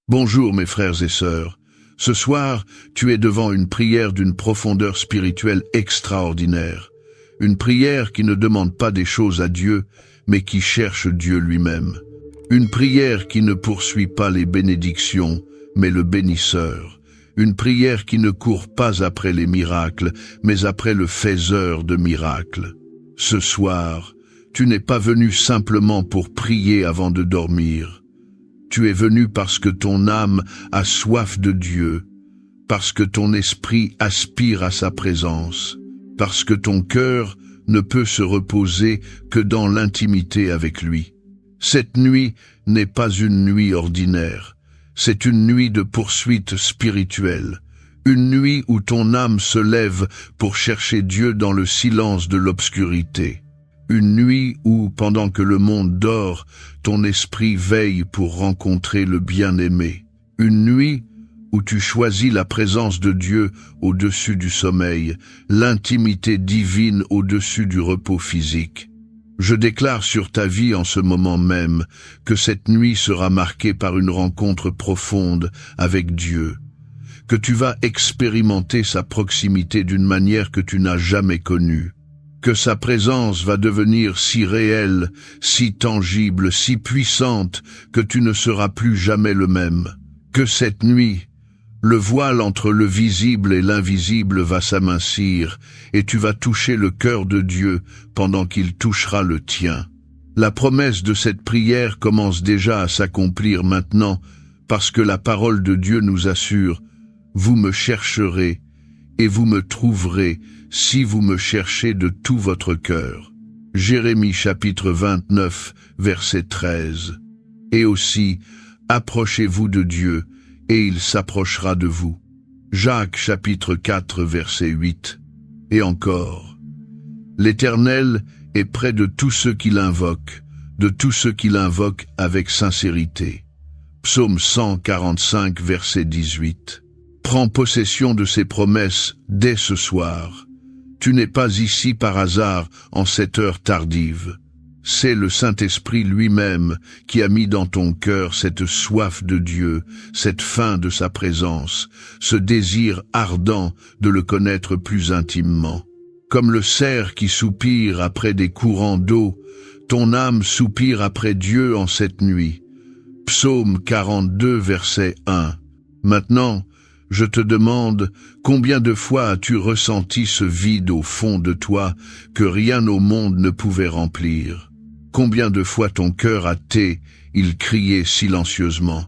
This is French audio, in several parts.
Bonjour mes frères et sœurs. Ce soir, tu es devant une prière d'une profondeur spirituelle extraordinaire. Une prière qui ne demande pas des choses à Dieu, mais qui cherche Dieu lui-même. Une prière qui ne poursuit pas les bénédictions, mais le bénisseur. Une prière qui ne court pas après les miracles, mais après le faiseur de miracles. Ce soir, tu n'es pas venu simplement pour prier avant de dormir. Tu es venu parce que ton âme a soif de Dieu, parce que ton esprit aspire à sa présence, parce que ton cœur ne peut se reposer que dans l'intimité avec lui. Cette nuit n'est pas une nuit ordinaire, c'est une nuit de poursuite spirituelle, une nuit où ton âme se lève pour chercher Dieu dans le silence de l'obscurité. Une nuit où, pendant que le monde dort, ton esprit veille pour rencontrer le bien-aimé. Une nuit où tu choisis la présence de Dieu au-dessus du sommeil, l'intimité divine au-dessus du repos physique. Je déclare sur ta vie en ce moment même que cette nuit sera marquée par une rencontre profonde avec Dieu, que tu vas expérimenter sa proximité d'une manière que tu n'as jamais connue. Que sa présence va devenir si réelle, si tangible, si puissante, que tu ne seras plus jamais le même. Que cette nuit, le voile entre le visible et l'invisible va s'amincir, et tu vas toucher le cœur de Dieu pendant qu'il touchera le tien. La promesse de cette prière commence déjà à s'accomplir maintenant, parce que la parole de Dieu nous assure « Vous me chercherez, et vous me trouverez, si vous me cherchez de tout votre cœur. » Jérémie chapitre 29, verset 13. Et aussi, approchez-vous de Dieu, et il s'approchera de vous. Jacques chapitre 4, verset 8. Et encore, l'Éternel est près de tous ceux qui l'invoquent, de tous ceux qui l'invoquent avec sincérité. Psaume 145, verset 18. Prends possession de ces promesses dès ce soir. Tu n'es pas ici par hasard en cette heure tardive. C'est le Saint-Esprit lui-même qui a mis dans ton cœur cette soif de Dieu, cette faim de sa présence, ce désir ardent de le connaître plus intimement. Comme le cerf qui soupire après des courants d'eau, ton âme soupire après Dieu en cette nuit. Psaume 42, verset 1. Maintenant, je te demande, combien de fois as-tu ressenti ce vide au fond de toi que rien au monde ne pouvait remplir? Combien de fois ton cœur a été, il criait silencieusement?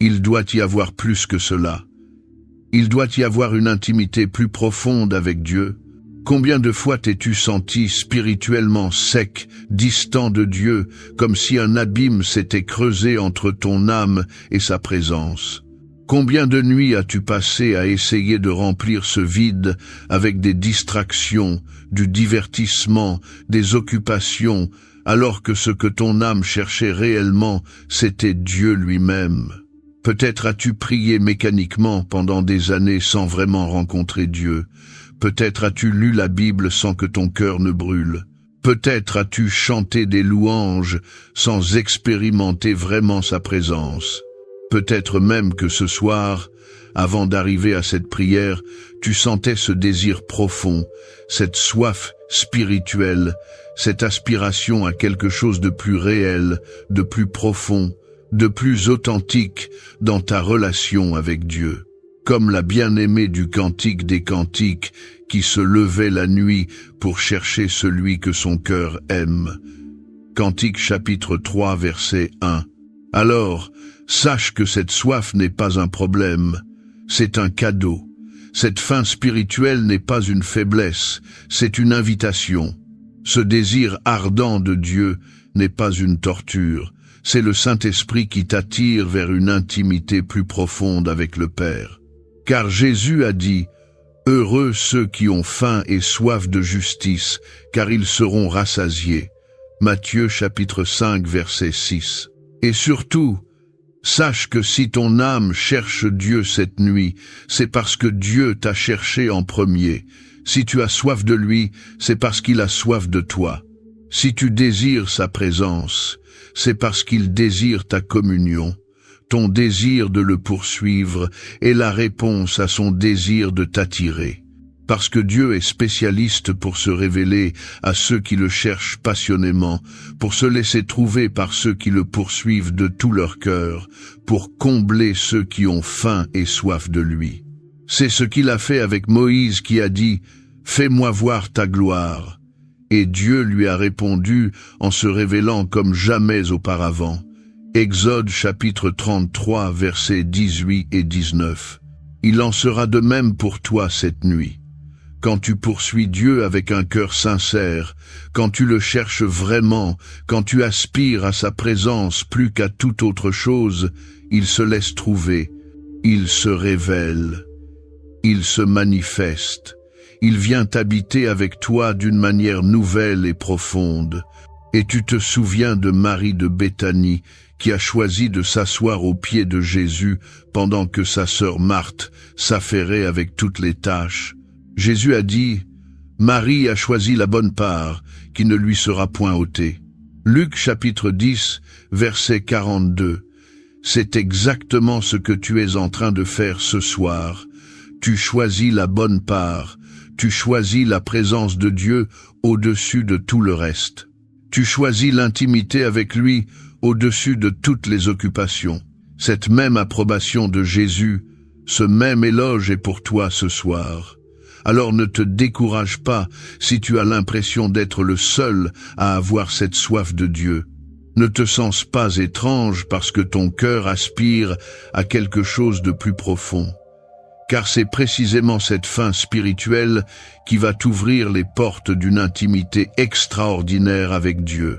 Il doit y avoir plus que cela. Il doit y avoir une intimité plus profonde avec Dieu. Combien de fois t'es-tu senti spirituellement sec, distant de Dieu, comme si un abîme s'était creusé entre ton âme et sa présence? Combien de nuits as-tu passé à essayer de remplir ce vide avec des distractions, du divertissement, des occupations, alors que ce que ton âme cherchait réellement, c'était Dieu lui-même? Peut-être as-tu prié mécaniquement pendant des années sans vraiment rencontrer Dieu. Peut-être as-tu lu la Bible sans que ton cœur ne brûle. Peut-être as-tu chanté des louanges sans expérimenter vraiment sa présence. Peut-être même que ce soir, avant d'arriver à cette prière, tu sentais ce désir profond, cette soif spirituelle, cette aspiration à quelque chose de plus réel, de plus profond, de plus authentique dans ta relation avec Dieu. Comme la bien-aimée du Cantique des Cantiques qui se levait la nuit pour chercher celui que son cœur aime. Cantique chapitre 3 verset 1. Alors, sache que cette soif n'est pas un problème, c'est un cadeau. Cette faim spirituelle n'est pas une faiblesse, c'est une invitation. Ce désir ardent de Dieu n'est pas une torture, c'est le Saint-Esprit qui t'attire vers une intimité plus profonde avec le Père. Car Jésus a dit « Heureux ceux qui ont faim et soif de justice, car ils seront rassasiés. » Matthieu chapitre 5 verset 6. Et surtout, sache que si ton âme cherche Dieu cette nuit, c'est parce que Dieu t'a cherché en premier. Si tu as soif de lui, c'est parce qu'il a soif de toi. Si tu désires sa présence, c'est parce qu'il désire ta communion. ton désir de le poursuivre est la réponse à son désir de t'attirer. Parce que Dieu est spécialiste pour se révéler à ceux qui le cherchent passionnément, pour se laisser trouver par ceux qui le poursuivent de tout leur cœur, pour combler ceux qui ont faim et soif de lui. C'est ce qu'il a fait avec Moïse qui a dit « Fais-moi voir ta gloire ». Et Dieu lui a répondu en se révélant comme jamais auparavant. Exode chapitre 33, versets 18 et 19. Il en sera de même pour toi cette nuit. Quand tu poursuis Dieu avec un cœur sincère, quand tu le cherches vraiment, quand tu aspires à sa présence plus qu'à toute autre chose, il se laisse trouver, il se révèle, il se manifeste, il vient habiter avec toi d'une manière nouvelle et profonde. Et tu te souviens de Marie de Béthanie, qui a choisi de s'asseoir aux pieds de Jésus pendant que sa sœur Marthe s'affairait avec toutes les tâches. Jésus a dit « Marie a choisi la bonne part, qui ne lui sera point ôtée ». Luc chapitre 10, verset 42. C'est exactement ce que tu es en train de faire ce soir. Tu choisis la bonne part, tu choisis la présence de Dieu au-dessus de tout le reste. Tu choisis l'intimité avec lui au-dessus de toutes les occupations. Cette même approbation de Jésus, ce même éloge est pour toi ce soir. Alors ne te décourage pas si tu as l'impression d'être le seul à avoir cette soif de Dieu. Ne te sens pas étrange parce que ton cœur aspire à quelque chose de plus profond. Car c'est précisément cette faim spirituelle qui va t'ouvrir les portes d'une intimité extraordinaire avec Dieu.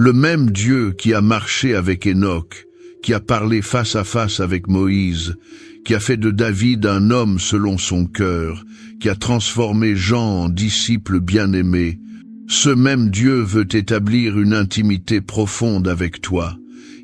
Le même Dieu qui a marché avec Enoch, qui a parlé face à face avec Moïse, qui a fait de David un homme selon son cœur, qui a transformé Jean en disciple bien-aimé, ce même Dieu veut établir une intimité profonde avec toi.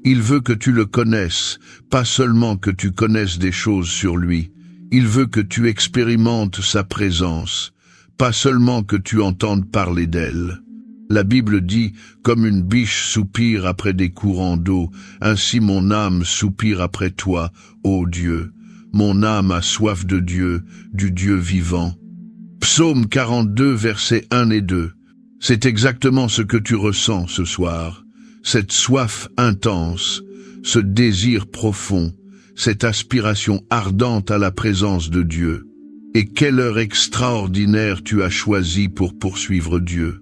Il veut que tu le connaisses, pas seulement que tu connaisses des choses sur lui. Il veut que tu expérimentes sa présence, pas seulement que tu entendes parler d'elle. La Bible dit « Comme une biche soupire après des courants d'eau, ainsi mon âme soupire après toi, ô Dieu. Mon âme a soif de Dieu, du Dieu vivant. » Psaume 42, versets 1 et 2. C'est exactement ce que tu ressens ce soir. Cette soif intense, ce désir profond, cette aspiration ardente à la présence de Dieu. Et quelle heure extraordinaire tu as choisie pour poursuivre Dieu.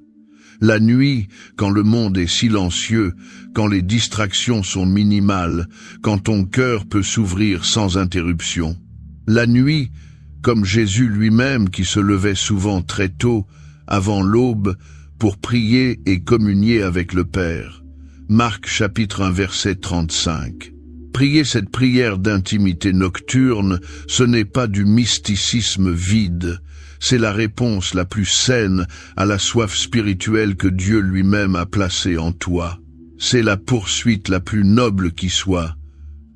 La nuit, quand le monde est silencieux, quand les distractions sont minimales, quand ton cœur peut s'ouvrir sans interruption. La nuit, comme Jésus lui-même qui se levait souvent très tôt, avant l'aube, pour prier et communier avec le Père. Marc chapitre 1 verset 35. Prier cette prière d'intimité nocturne, ce n'est pas du mysticisme vide, c'est la réponse la plus saine à la soif spirituelle que Dieu lui-même a placée en toi. C'est la poursuite la plus noble qui soit,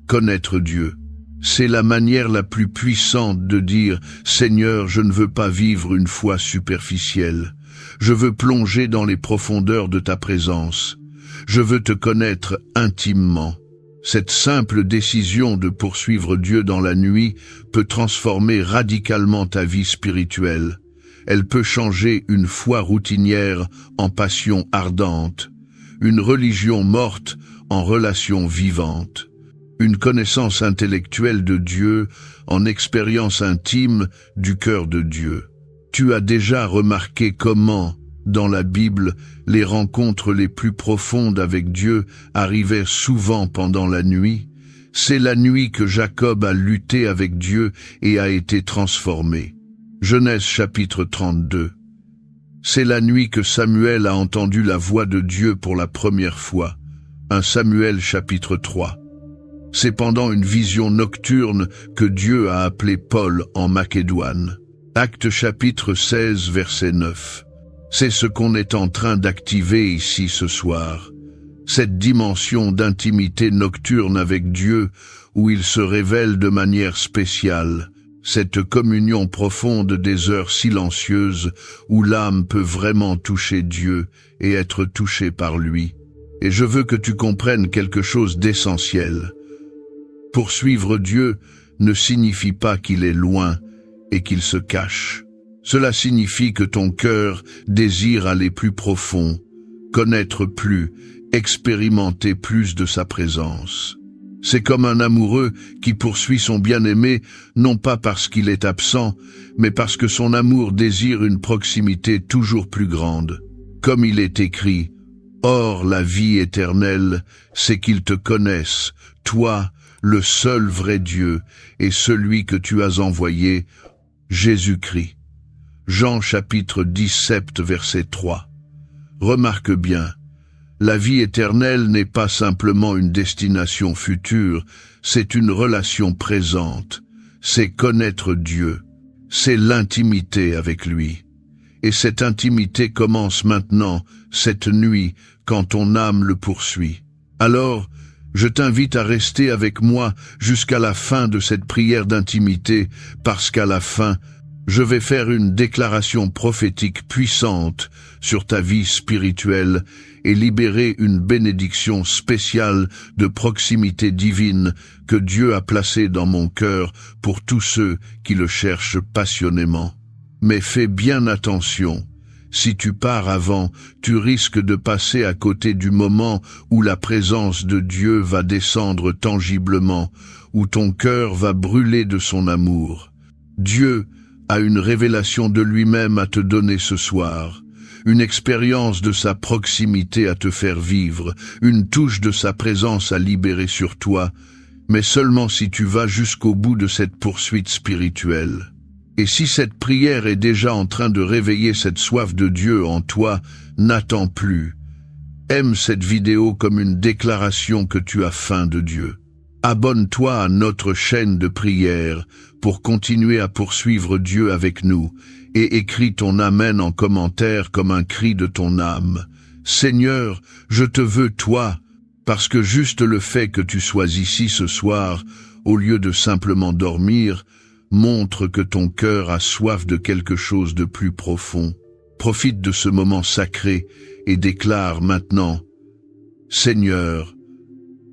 connaître Dieu. C'est la manière la plus puissante de dire « Seigneur, je ne veux pas vivre une foi superficielle. Je veux plonger dans les profondeurs de ta présence. Je veux te connaître intimement. » Cette simple décision de poursuivre Dieu dans la nuit peut transformer radicalement ta vie spirituelle. Elle peut changer une foi routinière en passion ardente, une religion morte en relation vivante, une connaissance intellectuelle de Dieu en expérience intime du cœur de Dieu. Tu as déjà remarqué comment, dans la Bible, les rencontres les plus profondes avec Dieu arrivaient souvent pendant la nuit. C'est la nuit que Jacob a lutté avec Dieu et a été transformé. Genèse chapitre 32. C'est la nuit que Samuel a entendu la voix de Dieu pour la première fois. 1 Samuel chapitre 3. C'est pendant une vision nocturne que Dieu a appelé Paul en Macédoine. Actes chapitre 16 verset 9. C'est ce qu'on est en train d'activer ici ce soir. Cette dimension d'intimité nocturne avec Dieu où il se révèle de manière spéciale. Cette communion profonde des heures silencieuses où l'âme peut vraiment toucher Dieu et être touchée par lui. Et je veux que tu comprennes quelque chose d'essentiel. Poursuivre Dieu ne signifie pas qu'il est loin et qu'il se cache. Cela signifie que ton cœur désire aller plus profond, connaître plus, expérimenter plus de sa présence. C'est comme un amoureux qui poursuit son bien-aimé, non pas parce qu'il est absent, mais parce que son amour désire une proximité toujours plus grande. Comme il est écrit, « Or la vie éternelle, c'est qu'ils te connaissent, toi, le seul vrai Dieu, et celui que tu as envoyé, Jésus-Christ. » Jean chapitre 17, verset 3. Remarque bien, la vie éternelle n'est pas simplement une destination future, c'est une relation présente, c'est connaître Dieu, c'est l'intimité avec lui. Et cette intimité commence maintenant, cette nuit, quand ton âme le poursuit. Alors, je t'invite à rester avec moi jusqu'à la fin de cette prière d'intimité, parce qu'à la fin, je vais faire une déclaration prophétique puissante sur ta vie spirituelle et libérer une bénédiction spéciale de proximité divine que Dieu a placée dans mon cœur pour tous ceux qui le cherchent passionnément. Mais fais bien attention. Si tu pars avant, tu risques de passer à côté du moment où la présence de Dieu va descendre tangiblement, où ton cœur va brûler de son amour. Dieu a une révélation de lui-même à te donner ce soir, une expérience de sa proximité à te faire vivre, une touche de sa présence à libérer sur toi, mais seulement si tu vas jusqu'au bout de cette poursuite spirituelle. Et si cette prière est déjà en train de réveiller cette soif de Dieu en toi, n'attends plus. Aime cette vidéo comme une déclaration que tu as faim de Dieu. Abonne-toi à notre chaîne de prière pour continuer à poursuivre Dieu avec nous et écris ton Amen en commentaire comme un cri de ton âme. Seigneur, je te veux toi, parce que juste le fait que tu sois ici ce soir, au lieu de simplement dormir, montre que ton cœur a soif de quelque chose de plus profond. Profite de ce moment sacré et déclare maintenant, « Seigneur,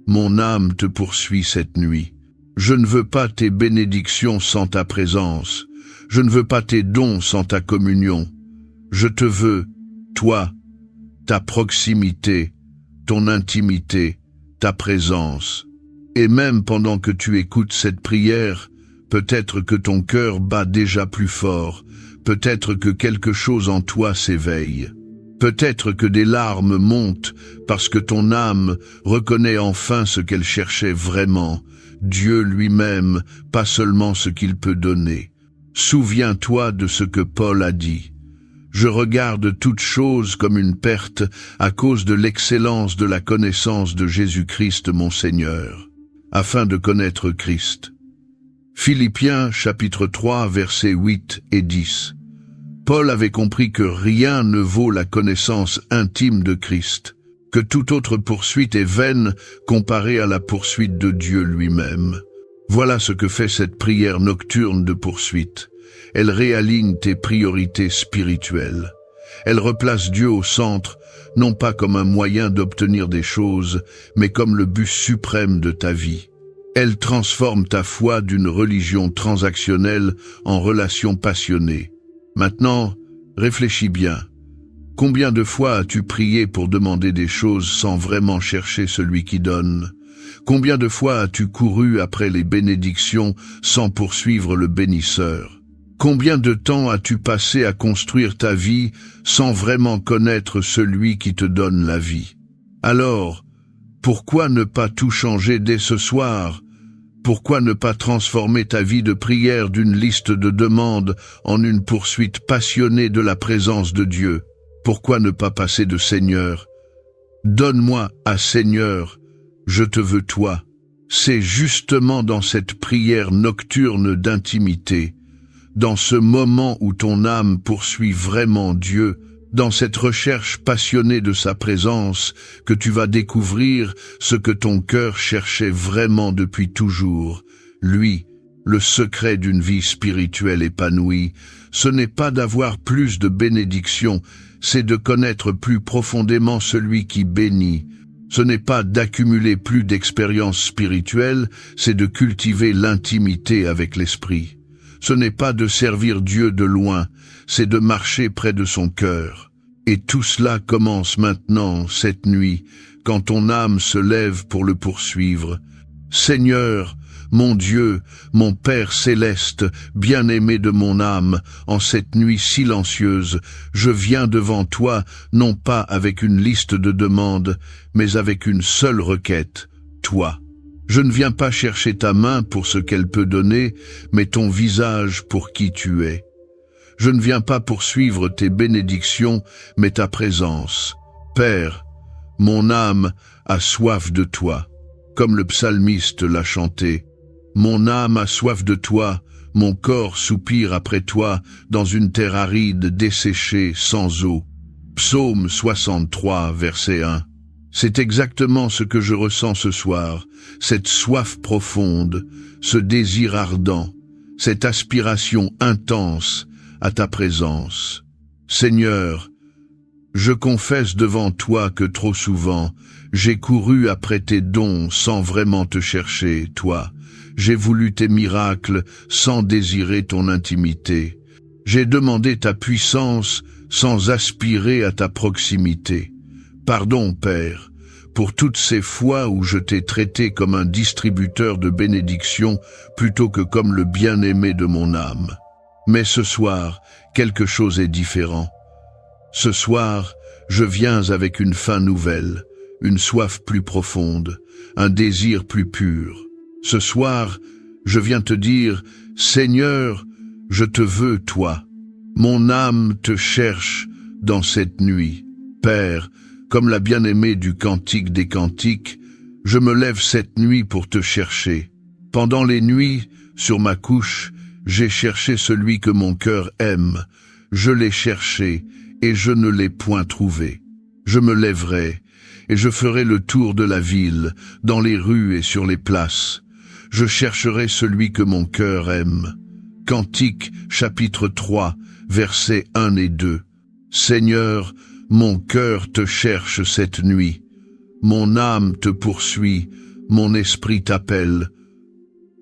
mon âme te poursuit cette nuit. Je ne veux pas tes bénédictions sans ta présence. Je ne veux pas tes dons sans ta communion. Je te veux, toi, ta proximité, ton intimité, ta présence. » Et même pendant que tu écoutes cette prière, peut-être que ton cœur bat déjà plus fort, peut-être que quelque chose en toi s'éveille. Peut-être que des larmes montent parce que ton âme reconnaît enfin ce qu'elle cherchait vraiment, Dieu lui-même, pas seulement ce qu'il peut donner. Souviens-toi de ce que Paul a dit. « Je regarde toute chose comme une perte à cause de l'excellence de la connaissance de Jésus-Christ mon Seigneur, afin de connaître Christ. » Philippiens chapitre 3 versets 8 et 10. Paul avait compris que rien ne vaut la connaissance intime de Christ, que toute autre poursuite est vaine comparée à la poursuite de Dieu lui-même. Voilà ce que fait cette prière nocturne de poursuite. Elle réaligne tes priorités spirituelles. Elle replace Dieu au centre, non pas comme un moyen d'obtenir des choses, mais comme le but suprême de ta vie. Elle transforme ta foi d'une religion transactionnelle en relation passionnée. Maintenant, réfléchis bien. Combien de fois as-tu prié pour demander des choses sans vraiment chercher celui qui donne? Combien de fois as-tu couru après les bénédictions sans poursuivre le bénisseur? Combien de temps as-tu passé à construire ta vie sans vraiment connaître celui qui te donne la vie? Alors, pourquoi ne pas tout changer dès ce soir? Pourquoi ne pas transformer ta vie de prière d'une liste de demandes en une poursuite passionnée de la présence de Dieu? Pourquoi ne pas passer de Seigneur, donne-moi à Seigneur, je te veux toi. C'est justement dans cette prière nocturne d'intimité, dans ce moment où ton âme poursuit vraiment Dieu, dans cette recherche passionnée de sa présence, que tu vas découvrir ce que ton cœur cherchait vraiment depuis toujours. Lui, le secret d'une vie spirituelle épanouie, ce n'est pas d'avoir plus de bénédictions, c'est de connaître plus profondément celui qui bénit, Ce n'est pas d'accumuler plus d'expériences spirituelles, c'est de cultiver l'intimité avec l'Esprit. Ce n'est pas de servir Dieu de loin, c'est de marcher près de son cœur. Et tout cela commence maintenant, cette nuit, quand ton âme se lève pour le poursuivre. Seigneur, mon Dieu, mon Père céleste, bien-aimé de mon âme, en cette nuit silencieuse, je viens devant toi, non pas avec une liste de demandes, mais avec une seule requête, toi. Je ne viens pas chercher ta main pour ce qu'elle peut donner, mais ton visage pour qui tu es. Je ne viens pas poursuivre tes bénédictions, mais ta présence. Père, mon âme a soif de toi, comme le psalmiste l'a chanté. Mon âme a soif de toi, mon corps soupire après toi, dans une terre aride, desséchée, sans eau. Psaume 63, verset 1. C'est exactement ce que je ressens ce soir, cette soif profonde, ce désir ardent, cette aspiration intense à ta présence. Seigneur, je confesse devant toi que trop souvent, j'ai couru après tes dons sans vraiment te chercher, toi. J'ai voulu tes miracles sans désirer ton intimité. J'ai demandé ta puissance sans aspirer à ta proximité. Pardon, Père, pour toutes ces fois où je t'ai traité comme un distributeur de bénédictions plutôt que comme le bien-aimé de mon âme. Mais ce soir, quelque chose est différent. Ce soir, je viens avec une faim nouvelle, une soif plus profonde, un désir plus pur. Ce soir, je viens te dire, Seigneur, je te veux, toi. Mon âme te cherche dans cette nuit. Père, comme la bien-aimée du Cantique des Cantiques, je me lève cette nuit pour te chercher. Pendant les nuits, sur ma couche, j'ai cherché celui que mon cœur aime. Je l'ai cherché, et je ne l'ai point trouvé. Je me lèverai, et je ferai le tour de la ville, dans les rues et sur les places. Je chercherai celui que mon cœur aime. Cantique, chapitre 3, versets 1 et 2. Seigneur, mon cœur te cherche cette nuit. Mon âme te poursuit, mon esprit t'appelle.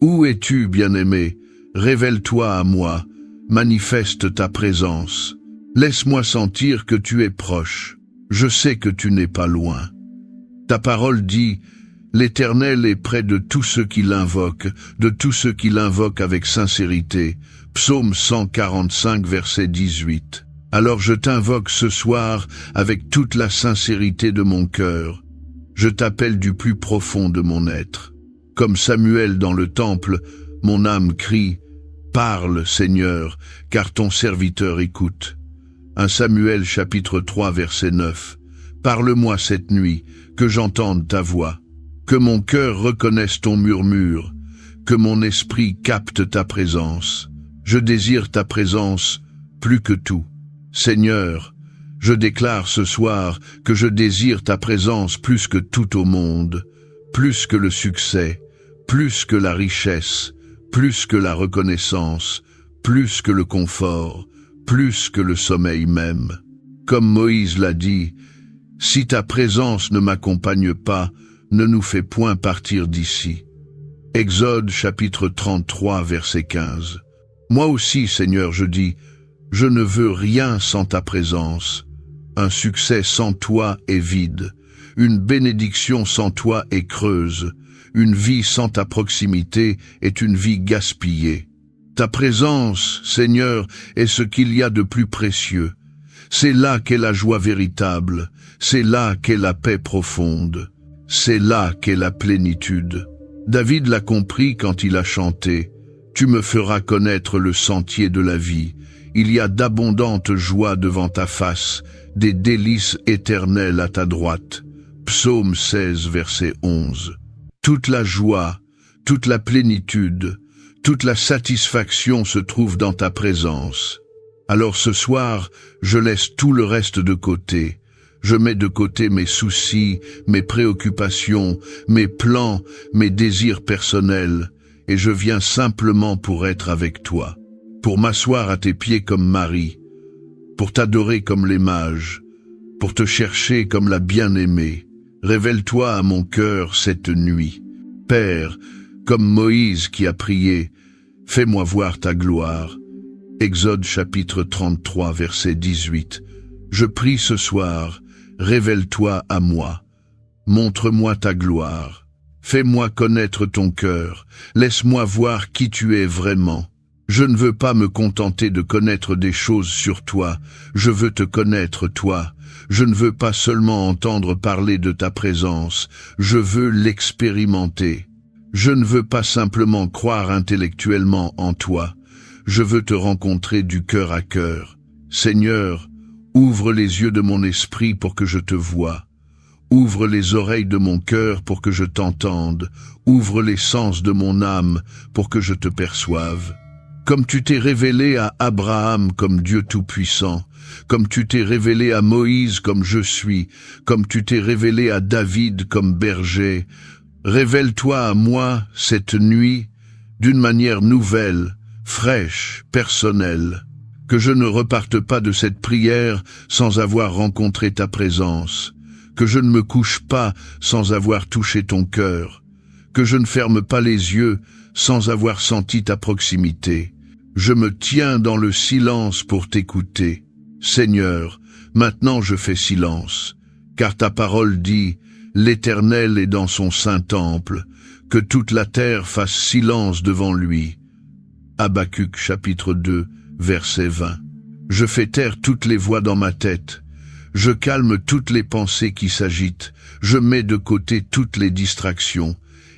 Où es-tu, bien-aimé? Révèle-toi à moi, manifeste ta présence. Laisse-moi sentir que tu es proche. Je sais que tu n'es pas loin. Ta parole dit, l'Éternel est près de tous ceux qui l'invoquent, de tous ceux qui l'invoquent avec sincérité. Psaume 145, verset 18. Alors je t'invoque ce soir avec toute la sincérité de mon cœur. Je t'appelle du plus profond de mon être. Comme Samuel dans le temple, mon âme crie, « Parle, Seigneur, car ton serviteur écoute. » 1 Samuel chapitre 3 verset 9. Parle-moi cette nuit, que j'entende ta voix, que mon cœur reconnaisse ton murmure, que mon esprit capte ta présence. Je désire ta présence plus que tout. Seigneur, je déclare ce soir que je désire ta présence plus que tout au monde, plus que le succès, plus que la richesse, plus que la reconnaissance, plus que le confort, plus que le sommeil même. Comme Moïse l'a dit, « Si ta présence ne m'accompagne pas, ne nous fais point partir d'ici. » Exode chapitre 33 verset 15. Moi aussi, Seigneur, je dis, je ne veux rien sans ta présence. Un succès sans toi est vide. Une bénédiction sans toi est creuse. Une vie sans ta proximité est une vie gaspillée. Ta présence, Seigneur, est ce qu'il y a de plus précieux. C'est là qu'est la joie véritable. C'est là qu'est la paix profonde. C'est là qu'est la plénitude. David l'a compris quand il a chanté. Tu me feras connaître le sentier de la vie. Il y a d'abondantes joies devant ta face, des délices éternelles à ta droite. Psaume 16, verset 11. Toute la joie, toute la plénitude, toute la satisfaction se trouve dans ta présence. Alors ce soir, je laisse tout le reste de côté. Je mets de côté mes soucis, mes préoccupations, mes plans, mes désirs personnels, et je viens simplement pour être avec toi, pour m'asseoir à tes pieds comme Marie, pour t'adorer comme les mages, pour te chercher comme la bien-aimée. Révèle-toi à mon cœur cette nuit. Père, comme Moïse qui a prié, fais-moi voir ta gloire. Exode chapitre 33, verset 18. Je prie ce soir, révèle-toi à moi. Montre-moi ta gloire. Fais-moi connaître ton cœur. Laisse-moi voir qui tu es vraiment. Je ne veux pas me contenter de connaître des choses sur toi. Je veux te connaître, toi. Je ne veux pas seulement entendre parler de ta présence. Je veux l'expérimenter. Je ne veux pas simplement croire intellectuellement en toi. Je veux te rencontrer du cœur à cœur. Seigneur, ouvre les yeux de mon esprit pour que je te voie. Ouvre les oreilles de mon cœur pour que je t'entende. Ouvre les sens de mon âme pour que je te perçoive. Comme tu t'es révélé à Abraham comme Dieu Tout-Puissant, comme tu t'es révélé à Moïse comme je suis, comme tu t'es révélé à David comme berger, révèle-toi à moi cette nuit d'une manière nouvelle, fraîche, personnelle. Que je ne reparte pas de cette prière sans avoir rencontré ta présence. Que je ne me couche pas sans avoir touché ton cœur. Que je ne ferme pas les yeux sans avoir senti ta proximité. Je me tiens dans le silence pour t'écouter. Seigneur, maintenant je fais silence, car ta parole dit « L'Éternel est dans son saint temple, que toute la terre fasse silence devant lui. » Habacuc chapitre 2, verset 20. Je fais taire toutes les voix dans ma tête. Je calme toutes les pensées qui s'agitent. Je mets de côté toutes les distractions.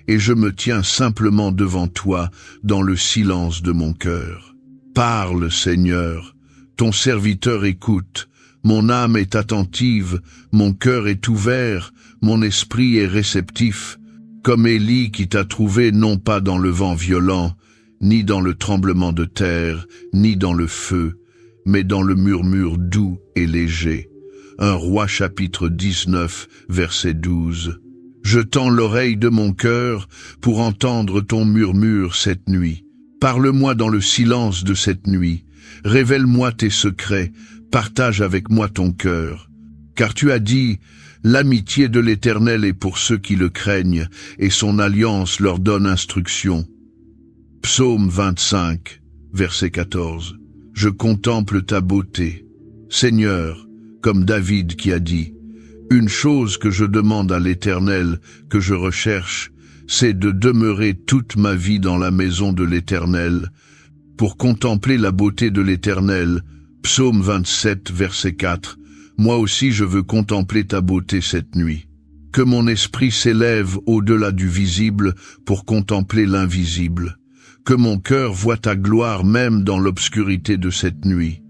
Et je me tiens simplement devant toi dans le silence de mon cœur. Parle, Seigneur, ton serviteur écoute, mon âme est attentive, mon cœur est ouvert, mon esprit est réceptif, comme Élie qui t'a trouvé non pas dans le vent violent, ni dans le tremblement de terre, ni dans le feu, mais dans le murmure doux et léger. 1 Roi chapitre 19, verset 12. Je tends l'oreille de mon cœur pour entendre ton murmure cette nuit. Parle-moi dans le silence de cette nuit. Révèle-moi tes secrets. Partage avec moi ton cœur. Car tu as dit, l'amitié de l'Éternel est pour ceux qui le craignent, et son alliance leur donne instruction. Psaume 25, verset 14. Je contemple ta beauté. Seigneur, comme David qui a dit, une chose que je demande à l'Éternel, que je recherche, c'est de demeurer toute ma vie dans la maison de l'Éternel, pour contempler la beauté de l'Éternel. Psaume 27, verset 4. Moi aussi je veux contempler ta beauté cette nuit. Que mon esprit s'élève au-delà du visible pour contempler l'invisible. Que mon cœur voie ta gloire même dans l'obscurité de cette nuit.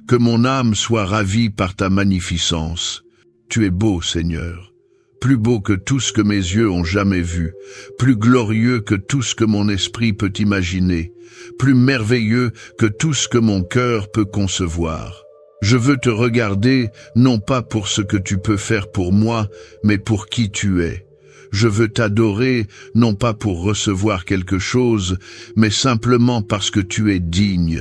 Que mon âme soit ravie par ta magnificence. Tu es beau, Seigneur, plus beau que tout ce que mes yeux ont jamais vu, plus glorieux que tout ce que mon esprit peut imaginer, plus merveilleux que tout ce que mon cœur peut concevoir. Je veux te regarder, non pas pour ce que tu peux faire pour moi, mais pour qui tu es. Je veux t'adorer, non pas pour recevoir quelque chose, mais simplement parce que tu es digne.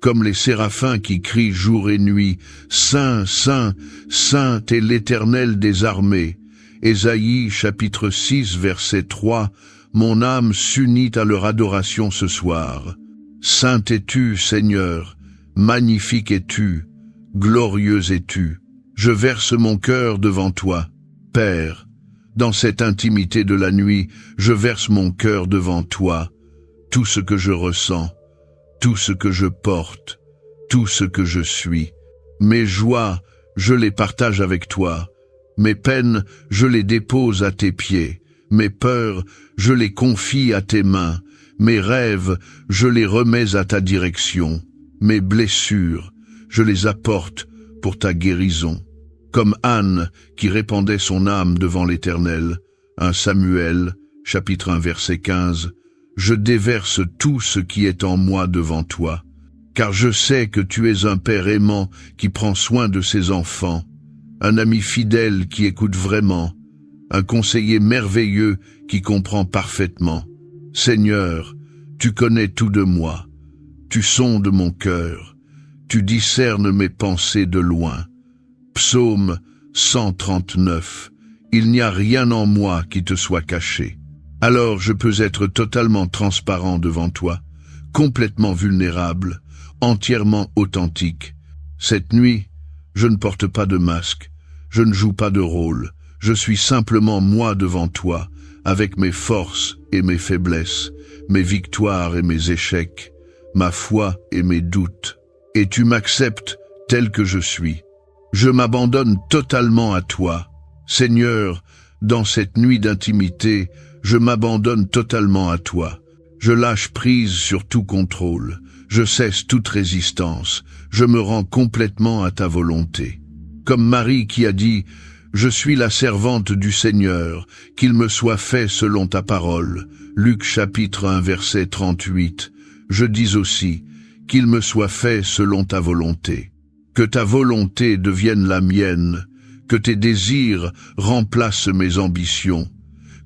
Comme les séraphins qui crient jour et nuit, « Saint, Saint, Saint est l'Éternel des armées ». Ésaïe chapitre 6 verset 3, « Mon âme s'unit à leur adoration ce soir. Saint es-tu, Seigneur, magnifique es-tu, glorieux es-tu. Je verse mon cœur devant toi, Père. Dans cette intimité de la nuit, je verse mon cœur devant toi, tout ce que je ressens. Tout ce que je porte, tout ce que je suis. Mes joies, je les partage avec toi. Mes peines, je les dépose à tes pieds. Mes peurs, je les confie à tes mains. Mes rêves, je les remets à ta direction. Mes blessures, je les apporte pour ta guérison. Comme Anne qui répandait son âme devant l'Éternel. 1 Samuel, chapitre 1, verset 15. Je déverse tout ce qui est en moi devant toi, car je sais que tu es un père aimant qui prend soin de ses enfants, un ami fidèle qui écoute vraiment, un conseiller merveilleux qui comprend parfaitement. Seigneur, tu connais tout de moi, tu sondes mon cœur, tu discernes mes pensées de loin. Psaume 139. Il n'y a rien en moi qui te soit caché. Alors je peux être totalement transparent devant toi, complètement vulnérable, entièrement authentique. Cette nuit, je ne porte pas de masque, je ne joue pas de rôle, je suis simplement moi devant toi, avec mes forces et mes faiblesses, mes victoires et mes échecs, ma foi et mes doutes. Et tu m'acceptes tel que je suis. Je m'abandonne totalement à toi. Seigneur, dans cette nuit d'intimité, je m'abandonne totalement à toi. Je lâche prise sur tout contrôle. Je cesse toute résistance. Je me rends complètement à ta volonté. Comme Marie qui a dit « Je suis la servante du Seigneur, qu'il me soit fait selon ta parole ». Luc chapitre 1 verset 38. Je dis aussi « Qu'il me soit fait selon ta volonté ». Que ta volonté devienne la mienne, que tes désirs remplacent mes ambitions,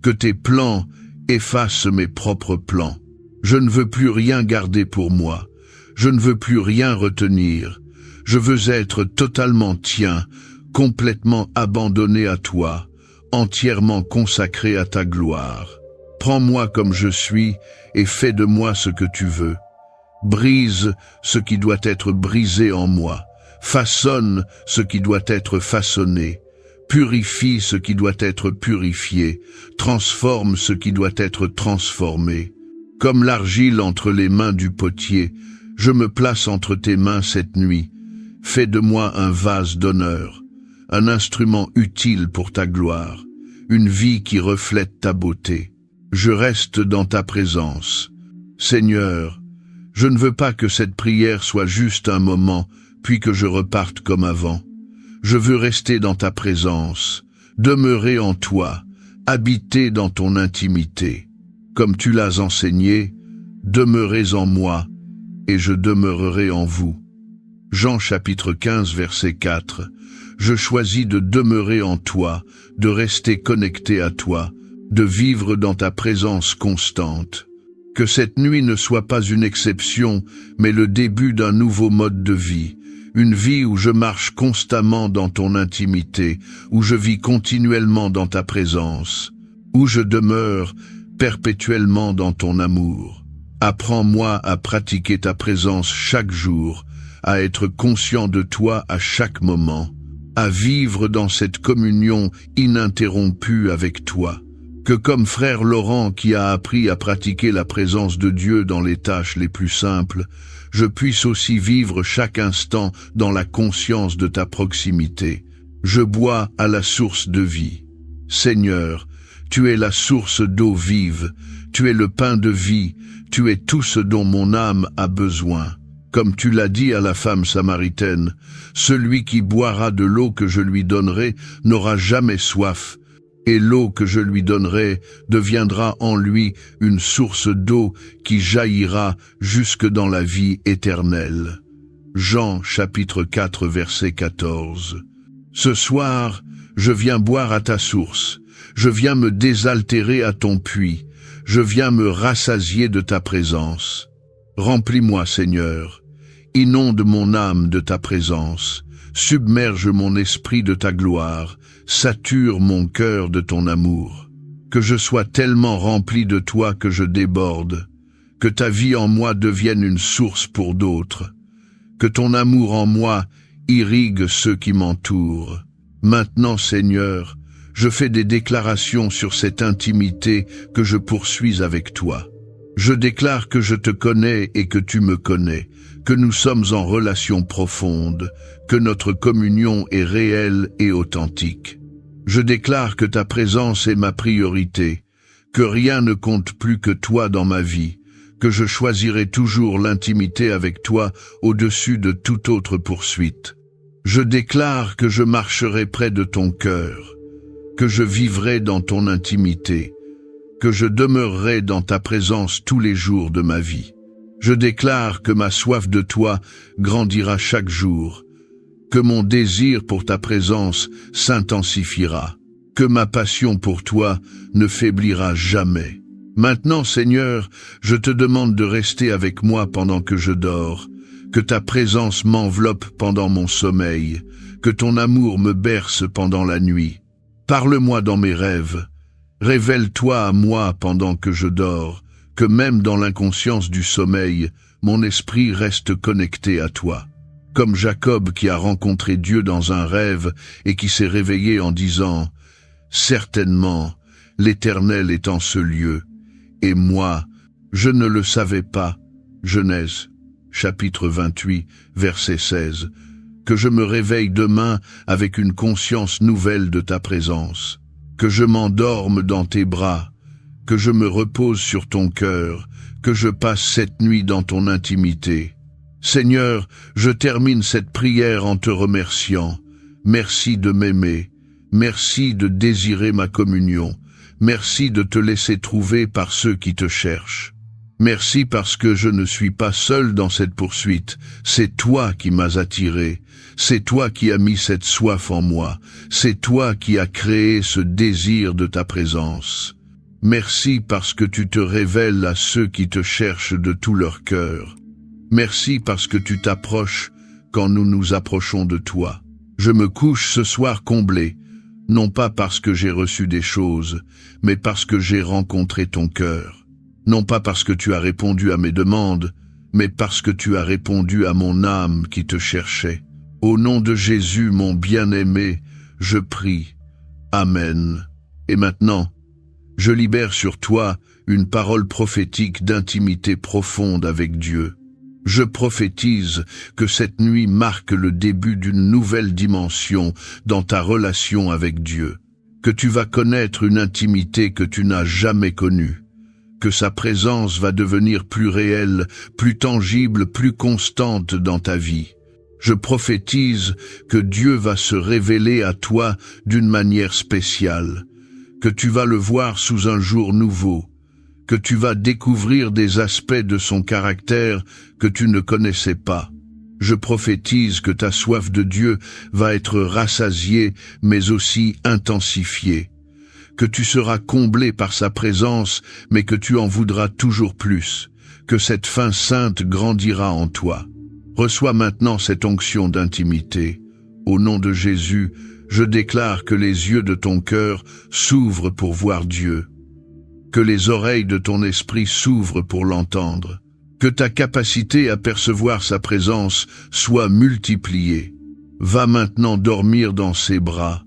que tes plans effacent mes propres plans. Je ne veux plus rien garder pour moi, je ne veux plus rien retenir. Je veux être totalement tien, complètement abandonné à toi, entièrement consacré à ta gloire. Prends-moi comme je suis et fais de moi ce que tu veux. Brise ce qui doit être brisé en moi. Façonne ce qui doit être façonné, purifie ce qui doit être purifié, transforme ce qui doit être transformé. Comme l'argile entre les mains du potier, je me place entre tes mains cette nuit. Fais de moi un vase d'honneur, un instrument utile pour ta gloire, une vie qui reflète ta beauté. Je reste dans ta présence. Seigneur, je ne veux pas que cette prière soit juste un moment, puis que je reparte comme avant. Je veux rester dans ta présence, demeurer en toi, habiter dans ton intimité. Comme tu l'as enseigné, demeurez en moi, et je demeurerai en vous. Jean chapitre 15 verset 4. Je choisis de demeurer en toi, de rester connecté à toi, de vivre dans ta présence constante. Que cette nuit ne soit pas une exception, mais le début d'un nouveau mode de vie. Une vie où je marche constamment dans ton intimité, où je vis continuellement dans ta présence, où je demeure perpétuellement dans ton amour. Apprends-moi à pratiquer ta présence chaque jour, à être conscient de toi à chaque moment, à vivre dans cette communion ininterrompue avec toi. Que comme frère Laurent qui a appris à pratiquer la présence de Dieu dans les tâches les plus simples, je puisse aussi vivre chaque instant dans la conscience de ta proximité. Je bois à la source de vie. Seigneur, tu es la source d'eau vive, tu es le pain de vie, tu es tout ce dont mon âme a besoin. Comme tu l'as dit à la femme samaritaine, celui qui boira de l'eau que je lui donnerai n'aura jamais soif, et l'eau que je lui donnerai deviendra en lui une source d'eau qui jaillira jusque dans la vie éternelle. Jean chapitre 4 verset 14. Ce soir, je viens boire à ta source, je viens me désaltérer à ton puits, je viens me rassasier de ta présence. Remplis-moi, Seigneur, inonde mon âme de ta présence, submerge mon esprit de ta gloire, sature mon cœur de ton amour. Que je sois tellement rempli de toi que je déborde, que ta vie en moi devienne une source pour d'autres, que ton amour en moi irrigue ceux qui m'entourent. Maintenant, Seigneur, je fais des déclarations sur cette intimité que je poursuis avec toi. Je déclare que je te connais et que tu me connais, que nous sommes en relation profonde, que notre communion est réelle et authentique. Je déclare que ta présence est ma priorité, que rien ne compte plus que toi dans ma vie, que je choisirai toujours l'intimité avec toi au-dessus de toute autre poursuite. Je déclare que je marcherai près de ton cœur, que je vivrai dans ton intimité, que je demeurerai dans ta présence tous les jours de ma vie. Je déclare que ma soif de toi grandira chaque jour, que mon désir pour ta présence s'intensifiera, que ma passion pour toi ne faiblira jamais. Maintenant, Seigneur, je te demande de rester avec moi pendant que je dors, que ta présence m'enveloppe pendant mon sommeil, que ton amour me berce pendant la nuit. Parle-moi dans mes rêves. Révèle-toi à moi pendant que je dors, que même dans l'inconscience du sommeil, mon esprit reste connecté à toi. Comme Jacob qui a rencontré Dieu dans un rêve et qui s'est réveillé en disant « Certainement, l'Éternel est en ce lieu, et moi, je ne le savais pas. » Genèse, chapitre 28, verset 16. Que je me réveille demain avec une conscience nouvelle de ta présence. Que je m'endorme dans tes bras, que je me repose sur ton cœur, que je passe cette nuit dans ton intimité. Seigneur, je termine cette prière en te remerciant. Merci de m'aimer, merci de désirer ma communion, merci de te laisser trouver par ceux qui te cherchent. Merci parce que je ne suis pas seul dans cette poursuite, c'est toi qui m'as attiré, c'est toi qui as mis cette soif en moi, c'est toi qui as créé ce désir de ta présence. Merci parce que tu te révèles à ceux qui te cherchent de tout leur cœur. Merci parce que tu t'approches quand nous nous approchons de toi. Je me couche ce soir comblé, non pas parce que j'ai reçu des choses, mais parce que j'ai rencontré ton cœur. Non pas parce que tu as répondu à mes demandes, mais parce que tu as répondu à mon âme qui te cherchait. Au nom de Jésus, mon bien-aimé, je prie. Amen. Et maintenant, je libère sur toi une parole prophétique d'intimité profonde avec Dieu. Je prophétise que cette nuit marque le début d'une nouvelle dimension dans ta relation avec Dieu, que tu vas connaître une intimité que tu n'as jamais connue, que sa présence va devenir plus réelle, plus tangible, plus constante dans ta vie. Je prophétise que Dieu va se révéler à toi d'une manière spéciale, que tu vas le voir sous un jour nouveau, que tu vas découvrir des aspects de son caractère que tu ne connaissais pas. Je prophétise que ta soif de Dieu va être rassasiée, mais aussi intensifiée, que tu seras comblé par sa présence, mais que tu en voudras toujours plus, que cette faim sainte grandira en toi. Reçois maintenant cette onction d'intimité. Au nom de Jésus, je déclare que les yeux de ton cœur s'ouvrent pour voir Dieu, que les oreilles de ton esprit s'ouvrent pour l'entendre, que ta capacité à percevoir sa présence soit multipliée. Va maintenant dormir dans ses bras.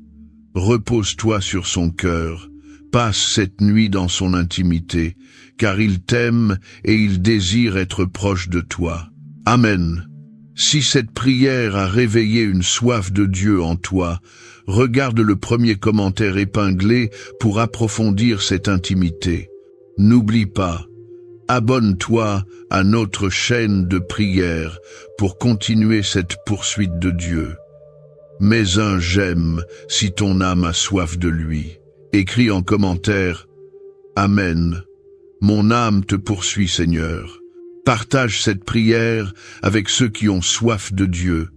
Repose-toi sur son cœur, passe cette nuit dans son intimité, car il t'aime et il désire être proche de toi. Amen. Si cette prière a réveillé une soif de Dieu en toi, regarde le premier commentaire épinglé pour approfondir cette intimité. N'oublie pas, abonne-toi à notre chaîne de prière pour continuer cette poursuite de Dieu. Mets un j'aime si ton âme a soif de lui. Écris en commentaire « Amen. Mon âme te poursuit, Seigneur ». Partage cette prière avec ceux qui ont soif de Dieu.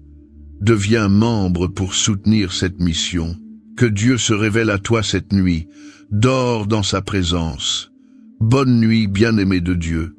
Deviens membre pour soutenir cette mission. Que Dieu se révèle à toi cette nuit. Dors dans sa présence. Bonne nuit, bien-aimé de Dieu.